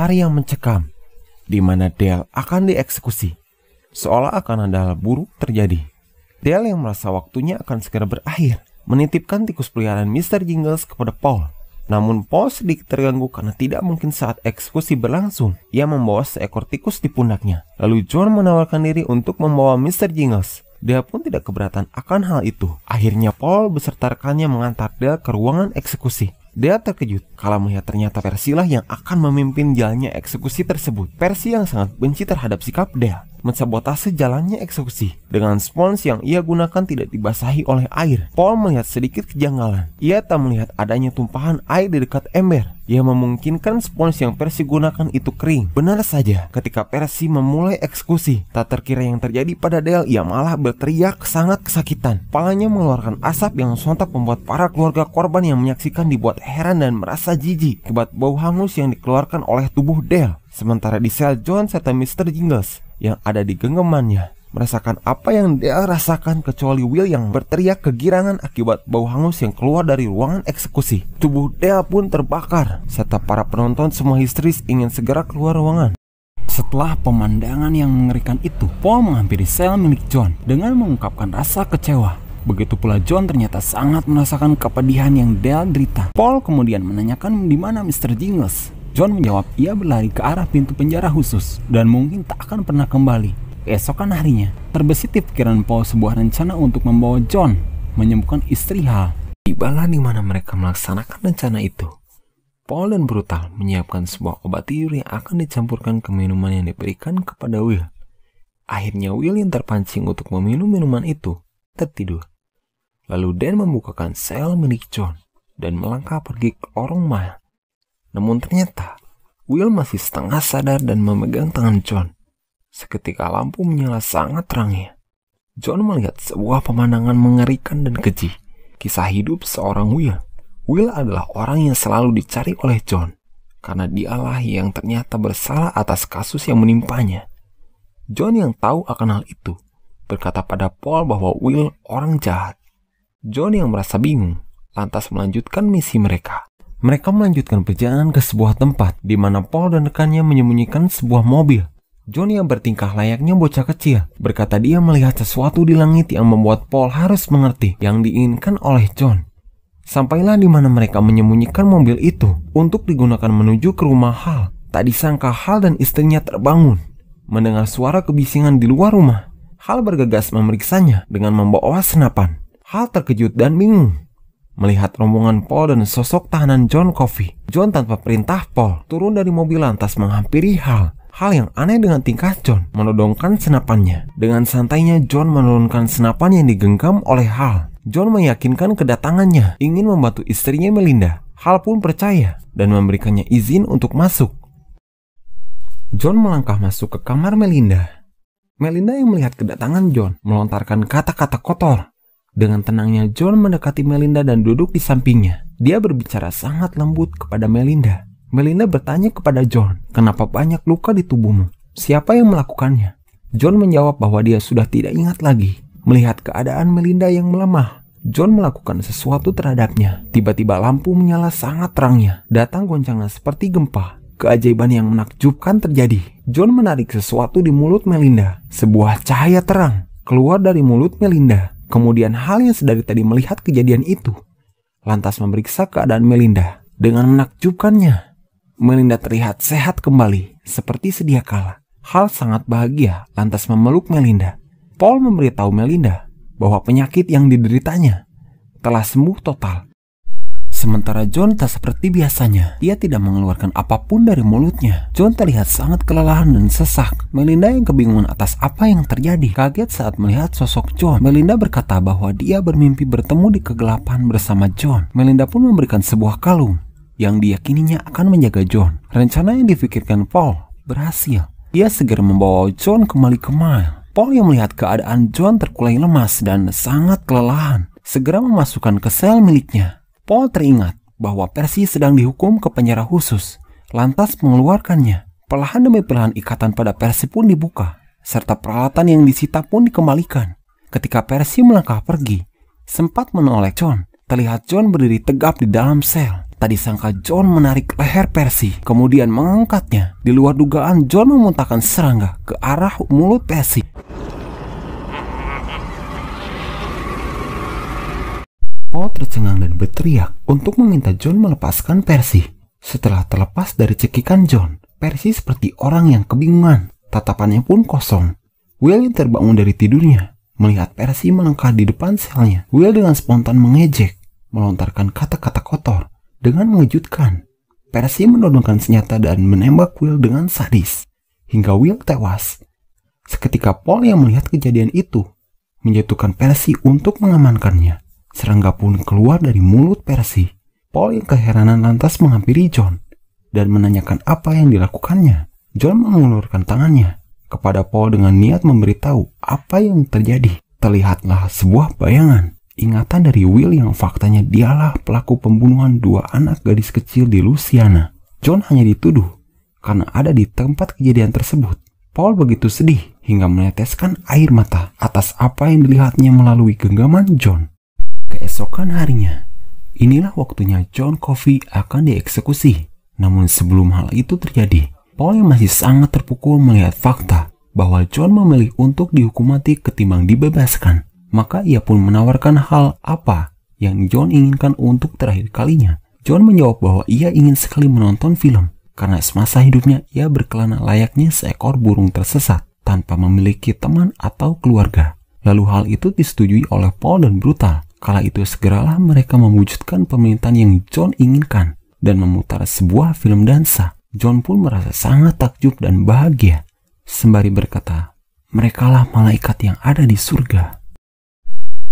hari yang mencekam, di mana Dale akan dieksekusi. Seolah akan ada hal buruk terjadi. Dale yang merasa waktunya akan segera berakhir, menitipkan tikus peliharaan Mr. Jingles kepada Paul. Namun Paul sedikit terganggu karena tidak mungkin saat eksekusi berlangsung, ia membawa seekor tikus di pundaknya. Lalu John menawarkan diri untuk membawa Mr. Jingles. Dia pun tidak keberatan akan hal itu. Akhirnya Paul beserta rekannya mengantar Dale ke ruangan eksekusi. Dia terkejut kalau melihat ternyata Percy lah yang akan memimpin jalannya eksekusi tersebut. Percy yang sangat benci terhadap sikap Dale mensabotase jalannya eksekusi. Dengan spons yang ia gunakan tidak dibasahi oleh air. Paul melihat sedikit kejanggalan. Ia tak melihat adanya tumpahan air di dekat ember. Ia memungkinkan spons yang Percy gunakan itu kering. Benar saja, ketika Percy memulai eksekusi, tak terkira yang terjadi pada Dale, ia malah berteriak sangat kesakitan. Kepalanya mengeluarkan asap yang sontak membuat para keluarga korban yang menyaksikan dibuat heran dan merasa jijik akibat bau hangus yang dikeluarkan oleh tubuh Dale. Sementara di sel, John serta Mr. Jingles yang ada di genggamannya merasakan apa yang Dale rasakan, kecuali Will yang berteriak kegirangan akibat bau hangus yang keluar dari ruangan eksekusi. Tubuh Dale pun terbakar, serta para penonton semua histeris ingin segera keluar ruangan. Setelah pemandangan yang mengerikan itu, Paul menghampiri sel milik John dengan mengungkapkan rasa kecewa. Begitu pula John ternyata sangat merasakan kepedihan yang Dale derita. Paul kemudian menanyakan di mana Mr. Jingles. John menjawab ia berlari ke arah pintu penjara khusus dan mungkin tak akan pernah kembali. Keesokan harinya, terbesit di pikiran Paul sebuah rencana untuk membawa John menyembuhkan istri Hal. Tibalah di mana mereka melaksanakan rencana itu. Paul dan Brutal menyiapkan sebuah obat tidur yang akan dicampurkan ke minuman yang diberikan kepada Will. Akhirnya Will yang terpancing untuk meminum minuman itu tertidur. Lalu Dan membukakan sel milik John dan melangkah pergi ke lorong Mile. Namun ternyata Will masih setengah sadar dan memegang tangan John. Seketika lampu menyala sangat terangnya. John melihat sebuah pemandangan mengerikan dan keji. Kisah hidup seorang Will. Will adalah orang yang selalu dicari oleh John, karena dialah yang ternyata bersalah atas kasus yang menimpanya. John yang tahu akan hal itu berkata pada Paul bahwa Will orang jahat. John yang merasa bingung lantas melanjutkan misi mereka. Mereka melanjutkan perjalanan ke sebuah tempat di mana Paul dan rekannya menyembunyikan sebuah mobil. John yang bertingkah layaknya bocah kecil berkata dia melihat sesuatu di langit yang membuat Paul harus mengerti yang diinginkan oleh John. Sampailah di mana mereka menyembunyikan mobil itu untuk digunakan menuju ke rumah Hal. Tak disangka Hal dan istrinya terbangun mendengar suara kebisingan di luar rumah. Hal bergegas memeriksanya dengan membawa senapan. Hal terkejut dan bingung melihat rombongan Paul dan sosok tahanan John Coffey. John tanpa perintah Paul turun dari mobil lantas menghampiri Hal. Hal yang aneh dengan tingkah John menodongkan senapannya. Dengan santainya John menurunkan senapan yang digenggam oleh Hal. John meyakinkan kedatangannya ingin membantu istrinya Melinda. Hal pun percaya dan memberikannya izin untuk masuk. John melangkah masuk ke kamar Melinda. Melinda yang melihat kedatangan John melontarkan kata-kata kotor. Dengan tenangnya John mendekati Melinda dan duduk di sampingnya. Dia berbicara sangat lembut kepada Melinda. Melinda bertanya kepada John, kenapa banyak luka di tubuhmu? Siapa yang melakukannya? John menjawab bahwa dia sudah tidak ingat lagi. Melihat keadaan Melinda yang melemah, John melakukan sesuatu terhadapnya. Tiba-tiba lampu menyala sangat terangnya. Datang goncangan seperti gempa. Keajaiban yang menakjubkan terjadi. John menarik sesuatu di mulut Melinda. Sebuah cahaya terang keluar dari mulut Melinda. Kemudian Hal yang sedari tadi melihat kejadian itu lantas memeriksa keadaan Melinda. Dengan menakjubkannya, Melinda terlihat sehat kembali seperti sedia kala. Hal sangat bahagia lantas memeluk Melinda. Paul memberitahu Melinda bahwa penyakit yang dideritanya telah sembuh total. Sementara John tak seperti biasanya, dia tidak mengeluarkan apapun dari mulutnya. John terlihat sangat kelelahan dan sesak. Melinda yang kebingungan atas apa yang terjadi, kaget saat melihat sosok John. Melinda berkata bahwa dia bermimpi bertemu di kegelapan bersama John. Melinda pun memberikan sebuah kalung yang diyakininya akan menjaga John. Rencana yang difikirkan Paul berhasil. Dia segera membawa John kembali ke Mile. Paul yang melihat keadaan John terkulai lemas dan sangat kelelahan, segera memasukkan ke sel miliknya. Paul teringat bahwa Percy sedang dihukum ke penjara khusus, lantas mengeluarkannya. Perlahan demi perlahan ikatan pada Percy pun dibuka, serta peralatan yang disita pun dikembalikan. Ketika Percy melangkah pergi, sempat menoleh John. Terlihat John berdiri tegap di dalam sel. Tak disangka John menarik leher Percy, kemudian mengangkatnya. Di luar dugaan, John memuntahkan serangga ke arah mulut Percy. Paul tercengang dan berteriak untuk meminta John melepaskan Percy. Setelah terlepas dari cekikan John, Percy seperti orang yang kebingungan. Tatapannya pun kosong. Will yang terbangun dari tidurnya melihat Percy melangkah di depan selnya. Will dengan spontan mengejek, melontarkan kata-kata kotor. Dengan mengejutkan, Percy menodongkan senjata dan menembak Will dengan sadis, hingga Will tewas. Seketika Paul yang melihat kejadian itu menjatuhkan Percy untuk mengamankannya. Serangga pun keluar dari mulut Percy. Paul yang keheranan lantas menghampiri John dan menanyakan apa yang dilakukannya. John mengulurkan tangannya kepada Paul dengan niat memberitahu apa yang terjadi. Terlihatlah sebuah bayangan. Ingatan dari Will yang faktanya dialah pelaku pembunuhan 2 anak gadis kecil di Louisiana. John hanya dituduh karena ada di tempat kejadian tersebut. Paul begitu sedih hingga meneteskan air mata atas apa yang dilihatnya melalui genggaman John. Keesokan harinya, inilah waktunya John Coffey akan dieksekusi. Namun sebelum hal itu terjadi, Paul yang masih sangat terpukul melihat fakta bahwa John memilih untuk dihukum mati ketimbang dibebaskan. Maka ia pun menawarkan hal apa yang John inginkan untuk terakhir kalinya. John menjawab bahwa ia ingin sekali menonton film, karena semasa hidupnya ia berkelana layaknya seekor burung tersesat tanpa memiliki teman atau keluarga. Lalu hal itu disetujui oleh Paul dan brutal. Kala itu segeralah mereka mewujudkan permintaan yang John inginkan dan memutar sebuah film dansa. John pun merasa sangat takjub dan bahagia, sembari berkata, "Merekalah malaikat yang ada di surga."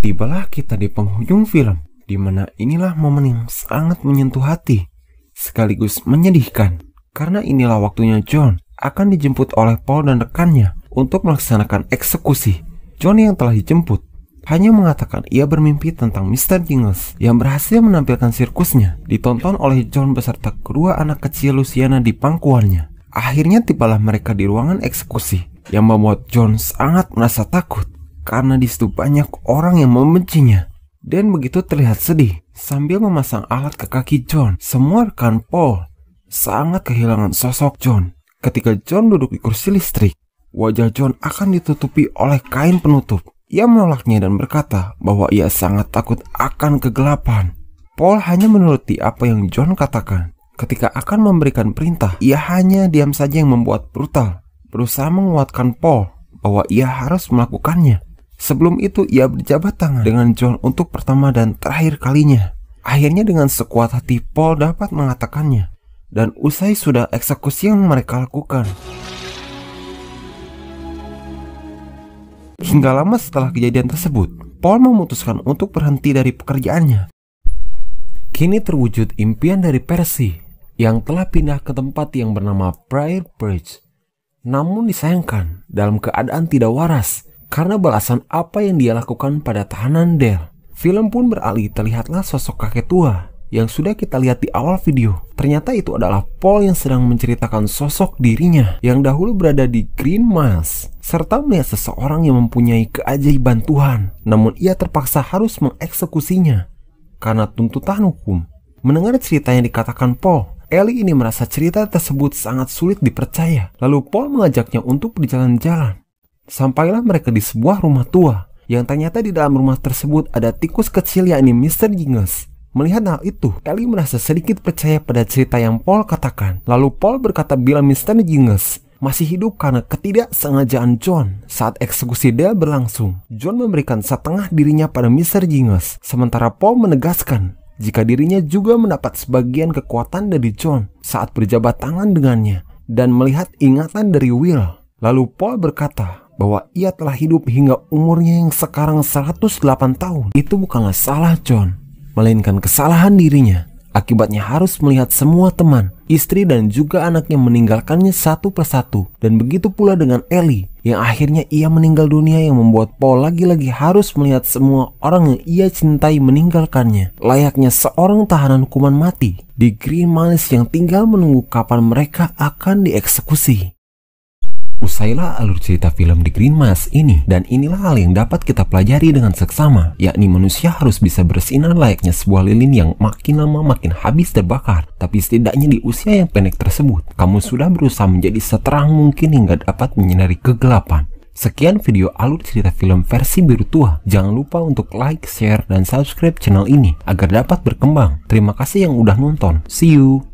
Tibalah kita di penghujung film, di mana inilah momen yang sangat menyentuh hati, sekaligus menyedihkan. Karena inilah waktunya John akan dijemput oleh Paul dan rekannya untuk melaksanakan eksekusi. John yang telah dijemput hanya mengatakan ia bermimpi tentang Mr. Jingles yang berhasil menampilkan sirkusnya, ditonton oleh John beserta kedua anak kecil Louisiana di pangkuannya. Akhirnya tibalah mereka di ruangan eksekusi, yang membuat John sangat merasa takut karena di situ banyak orang yang membencinya. Dan begitu terlihat sedih sambil memasang alat ke kaki John. Semua rekan Paul sangat kehilangan sosok John. Ketika John duduk di kursi listrik, wajah John akan ditutupi oleh kain penutup. Ia menolaknya dan berkata bahwa ia sangat takut akan kegelapan. Paul hanya menuruti apa yang John katakan. Ketika akan memberikan perintah, ia hanya diam saja yang membuat brutal, berusaha menguatkan Paul bahwa ia harus melakukannya. Sebelum itu ia berjabat tangan dengan John untuk pertama dan terakhir kalinya. Akhirnya dengan sekuat hati Paul dapat mengatakannya. Dan usai sudah eksekusi yang mereka lakukan. Hingga lama setelah kejadian tersebut, Paul memutuskan untuk berhenti dari pekerjaannya. Kini terwujud impian dari Percy yang telah pindah ke tempat yang bernama Briar Bridge. Namun disayangkan dalam keadaan tidak waras karena balasan apa yang dia lakukan pada tahanan Dale. Film pun beralih, terlihatlah sosok kakek tua yang sudah kita lihat di awal video. Ternyata itu adalah Paul yang sedang menceritakan sosok dirinya yang dahulu berada di Green Miles, serta melihat seseorang yang mempunyai keajaiban Tuhan, namun ia terpaksa harus mengeksekusinya karena tuntutan hukum. Mendengar cerita yang dikatakan Paul, Ellie ini merasa cerita tersebut sangat sulit dipercaya. Lalu Paul mengajaknya untuk berjalan-jalan. Sampailah mereka di sebuah rumah tua, yang ternyata di dalam rumah tersebut ada tikus kecil yakni Mr. Jingles. Melihat hal itu, Ellie merasa sedikit percaya pada cerita yang Paul katakan. Lalu Paul berkata bila Mr. Jingles masih hidup karena ketidaksengajaan John saat eksekusi Dale berlangsung. John memberikan setengah dirinya pada Mr. Jingles, sementara Paul menegaskan jika dirinya juga mendapat sebagian kekuatan dari John saat berjabat tangan dengannya dan melihat ingatan dari Will. Lalu Paul berkata bahwa ia telah hidup hingga umurnya yang sekarang 108 tahun. Itu bukanlah salah John, melainkan kesalahan dirinya. Akibatnya harus melihat semua teman, istri dan juga anaknya meninggalkannya satu persatu. Dan begitu pula dengan Ellie, yang akhirnya ia meninggal dunia, yang membuat Paul lagi-lagi harus melihat semua orang yang ia cintai meninggalkannya. Layaknya seorang tahanan hukuman mati di Green Miles yang tinggal menunggu kapan mereka akan dieksekusi. Usailah alur cerita film The Green Mass ini, dan inilah hal yang dapat kita pelajari dengan seksama, yakni manusia harus bisa bersinar layaknya sebuah lilin yang makin lama makin habis terbakar. Tapi setidaknya di usia yang pendek tersebut, kamu sudah berusaha menjadi seterang mungkin hingga dapat menyinari kegelapan. Sekian video alur cerita film versi biru tua. Jangan lupa untuk like, share, dan subscribe channel ini agar dapat berkembang. Terima kasih yang udah nonton. See you!